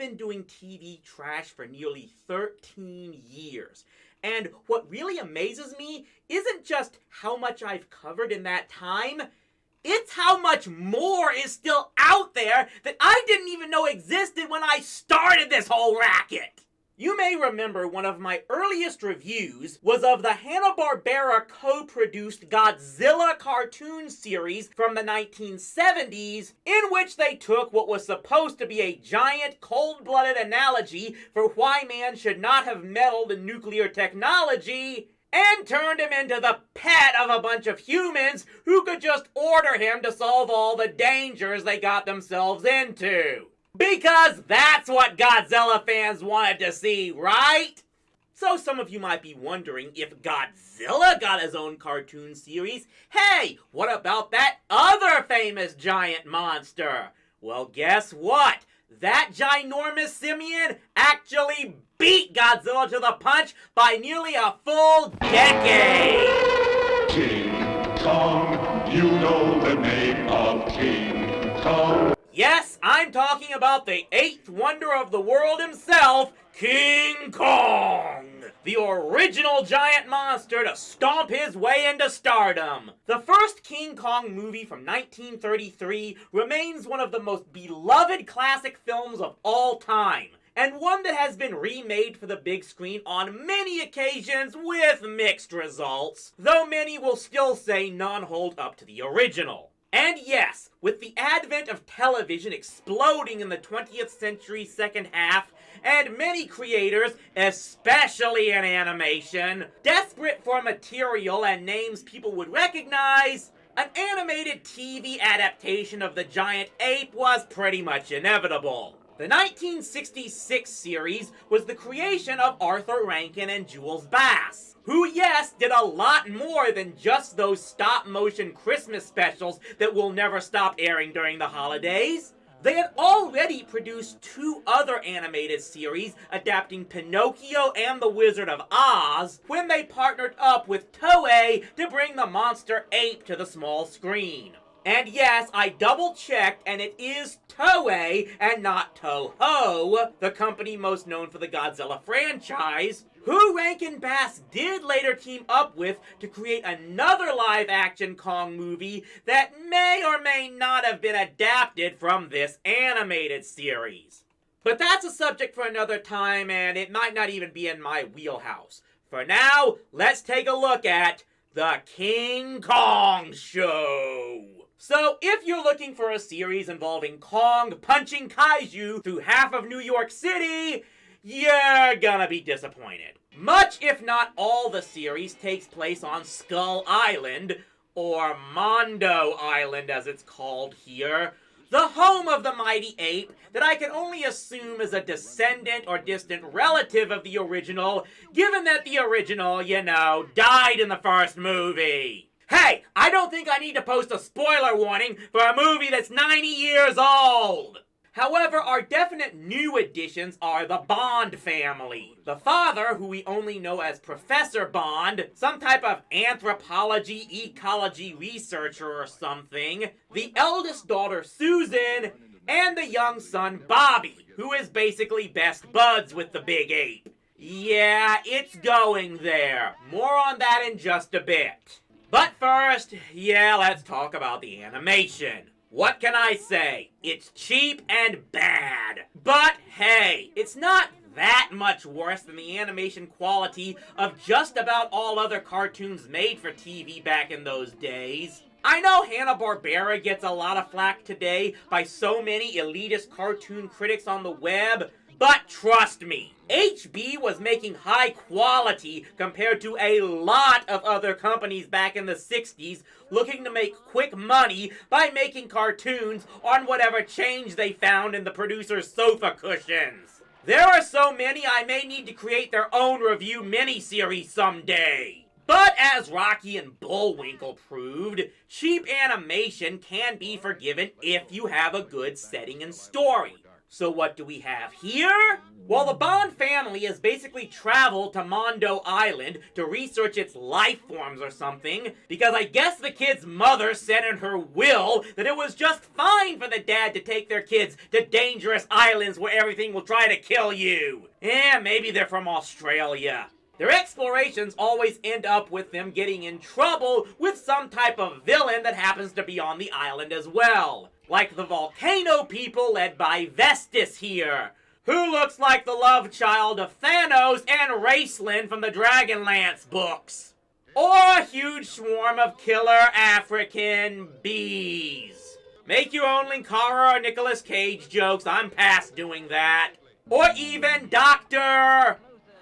been doing TV trash for nearly 13 years. And what really amazes me isn't just how much I've covered in that time, it's how much more is still out there that I didn't even know existed when I started this whole racket. You may remember one of my earliest reviews was of the Hanna-Barbera co-produced Godzilla cartoon series from the 1970s, in which they took what was supposed to be a giant, cold-blooded analogy for why man should not have meddled in nuclear technology, and turned him into the pet of a bunch of humans who could just order him to solve all the dangers they got themselves into. Because that's what Godzilla fans wanted to see, right? So some of you might be wondering, if Godzilla got his own cartoon series, hey, what about that other famous giant monster? Well, guess what? That ginormous simian actually beat Godzilla to the punch by nearly a full decade! King Kong, you know the name of King Kong. Yes, I'm talking about the eighth wonder of the world himself, King Kong! The original giant monster to stomp his way into stardom. The first King Kong movie from 1933 remains one of the most beloved classic films of all time, and one that has been remade for the big screen on many occasions with mixed results, though many will still say none hold up to the original. And yes, with the advent of television exploding in the 20th century's second half, and many creators, especially in animation, desperate for material and names people would recognize, an animated TV adaptation of the giant ape was pretty much inevitable. The 1966 series was the creation of Arthur Rankin and Jules Bass, who, yes, did a lot more than just those stop-motion Christmas specials that will never stop airing during the holidays. They had already produced two other animated series adapting Pinocchio and the Wizard of Oz when they partnered up with Toei to bring the monster ape to the small screen. And yes, I double-checked, and it is Toei and not Toho, the company most known for the Godzilla franchise, who Rankin Bass did later team up with to create another live-action Kong movie that may or may not have been adapted from this animated series. But that's a subject for another time, and it might not even be in my wheelhouse. For now, let's take a look at The King Kong Show. So, if you're looking for a series involving Kong punching kaiju through half of New York City, you're gonna be disappointed. Much, if not all, the series takes place on Skull Island, or Mondo Island as it's called here, the home of the mighty ape that I can only assume is a descendant or distant relative of the original, given that the original, died in the first movie. Hey, I don't think I need to post a spoiler warning for a movie that's 90 years old! However, our definite new additions are the Bond family. The father, who we only know as Professor Bond, some type of anthropology, ecology researcher or something, the eldest daughter Susan, and the young son Bobby, who is basically best buds with the big ape. Yeah, it's going there. More on that in just a bit. But first, let's talk about the animation. What can I say? It's cheap and bad. But hey, it's not that much worse than the animation quality of just about all other cartoons made for TV back in those days. I know Hanna-Barbera gets a lot of flack today by so many elitist cartoon critics on the web, but trust me, HB was making high quality compared to a lot of other companies back in the 60s looking to make quick money by making cartoons on whatever change they found in the producer's sofa cushions. There are so many I may need to create their own review miniseries someday. But as Rocky and Bullwinkle proved, cheap animation can be forgiven if you have a good setting and story. So what do we have here? Well, the Bond family has basically traveled to Mondo Island to research its life forms or something, because I guess the kid's mother said in her will that it was just fine for the dad to take their kids to dangerous islands where everything will try to kill you. Yeah, maybe they're from Australia. Their explorations always end up with them getting in trouble with some type of villain that happens to be on the island as well. Like the volcano people led by Vestis here, who looks like the love child of Thanos and Raceland from the Dragonlance books. Or a huge swarm of killer African bees. Make your own Linkara or Nicolas Cage jokes, I'm past doing that. Or even Doctor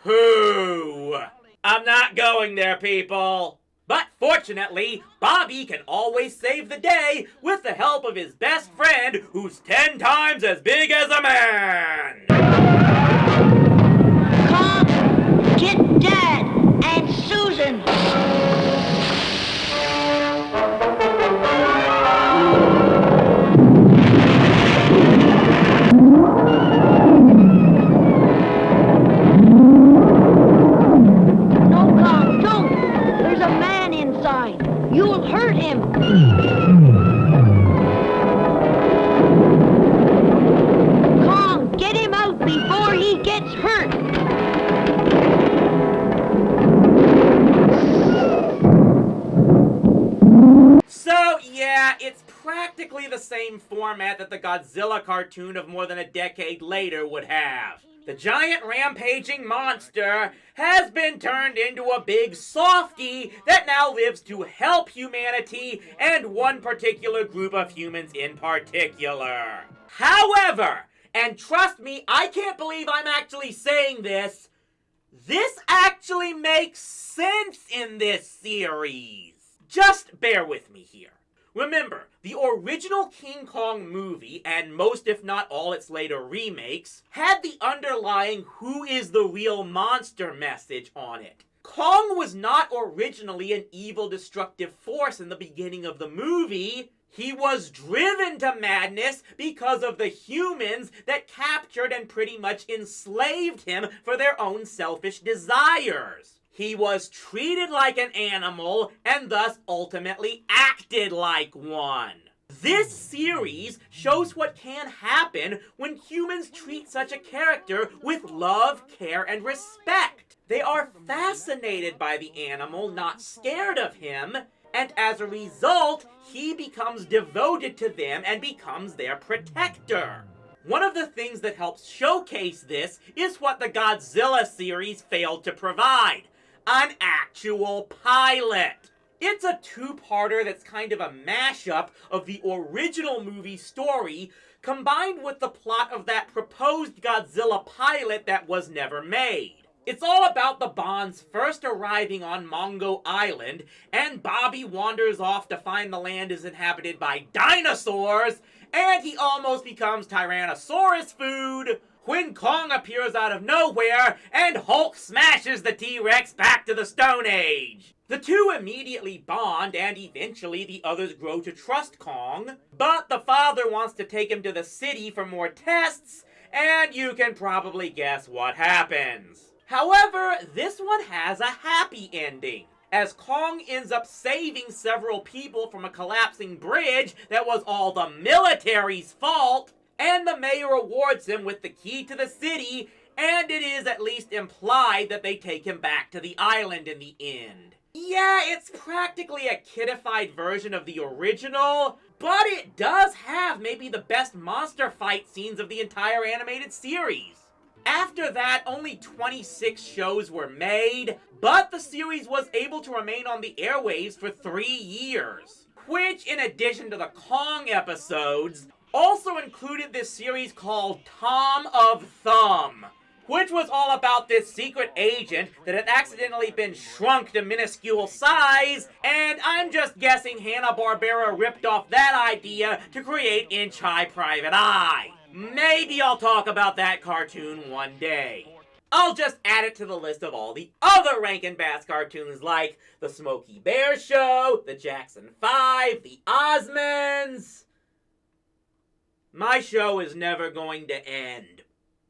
Who. I'm not going there, people. But fortunately, Bobby can always save the day with the help of his best friend, who's 10 times as big as a man. Come, get Dad and Susan. You'll hurt him. Kong, get him out before he gets hurt. So, yeah, it's practically the same format that the Godzilla cartoon of more than a decade later would have. The giant rampaging monster has been turned into a big softie that now lives to help humanity and one particular group of humans in particular. However, and trust me, I can't believe I'm actually saying this actually makes sense in this series. Just bear with me here. Remember, the original King Kong movie, and most if not all its later remakes, had the underlying "who is the real monster" message on it. Kong was not originally an evil, destructive force in the beginning of the movie. He was driven to madness because of the humans that captured and pretty much enslaved him for their own selfish desires. He was treated like an animal and thus ultimately acted like one. This series shows what can happen when humans treat such a character with love, care, and respect. They are fascinated by the animal, not scared of him, and as a result, he becomes devoted to them and becomes their protector. One of the things that helps showcase this is what the Godzilla series failed to provide: an actual pilot. It's a two-parter that's kind of a mashup of the original movie story combined with the plot of that proposed Godzilla pilot that was never made. It's all about the Bonds first arriving on Mongo Island, and Bobby wanders off to find the land is inhabited by dinosaurs, and he almost becomes Tyrannosaurus food when Kong appears out of nowhere and Hulk smashes the T-Rex back to the Stone Age. The two immediately bond, and eventually the others grow to trust Kong, but the father wants to take him to the city for more tests, and you can probably guess what happens. However, this one has a happy ending, as Kong ends up saving several people from a collapsing bridge that was all the military's fault, and the mayor awards him with the key to the city, and it is at least implied that they take him back to the island in the end. Yeah, it's practically a kidified version of the original, but it does have maybe the best monster fight scenes of the entire animated series. After that, only 26 shows were made, but the series was able to remain on the airwaves for 3 years, which, in addition to the Kong episodes, also included this series called Tom of Thumb, which was all about this secret agent that had accidentally been shrunk to minuscule size, and I'm just guessing Hanna-Barbera ripped off that idea to create Inch High Private Eye. Maybe I'll talk about that cartoon one day. I'll just add it to the list of all the other Rankin Bass cartoons like The Smokey Bear Show, The Jackson 5, The Osmonds. My show is never going to end.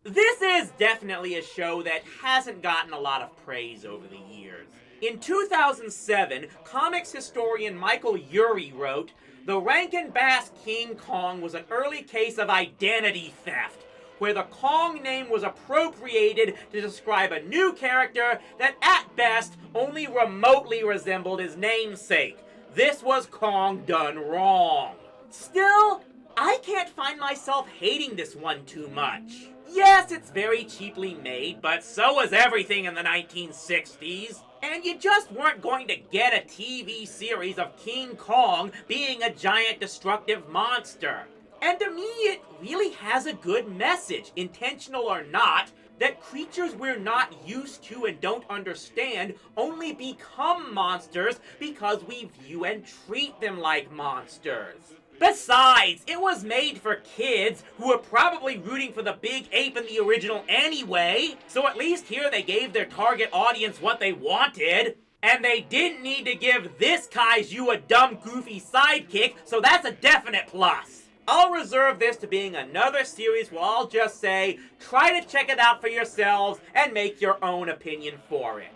This is definitely a show that hasn't gotten a lot of praise over the years. In 2007, comics historian Michael Urey wrote, "The Rankin-Bass King Kong was an early case of identity theft, where the Kong name was appropriated to describe a new character that at best only remotely resembled his namesake. This was Kong done wrong." Still, I can't find myself hating this one too much. Yes, it's very cheaply made, but so was everything in the 1960s. And you just weren't going to get a TV series of King Kong being a giant destructive monster. And to me, it really has a good message, intentional or not, that creatures we're not used to and don't understand only become monsters because we view and treat them like monsters. Besides, it was made for kids who were probably rooting for the big ape in the original anyway, so at least here they gave their target audience what they wanted. And they didn't need to give this kaiju a dumb, goofy sidekick, so that's a definite plus. I'll reserve this to being another series where I'll just say, try to check it out for yourselves and make your own opinion for it.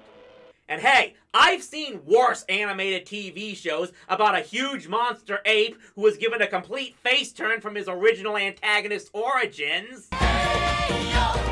And hey, I've seen worse animated TV shows about a huge monster ape who was given a complete face turn from his original antagonist's origins. Hey, yo.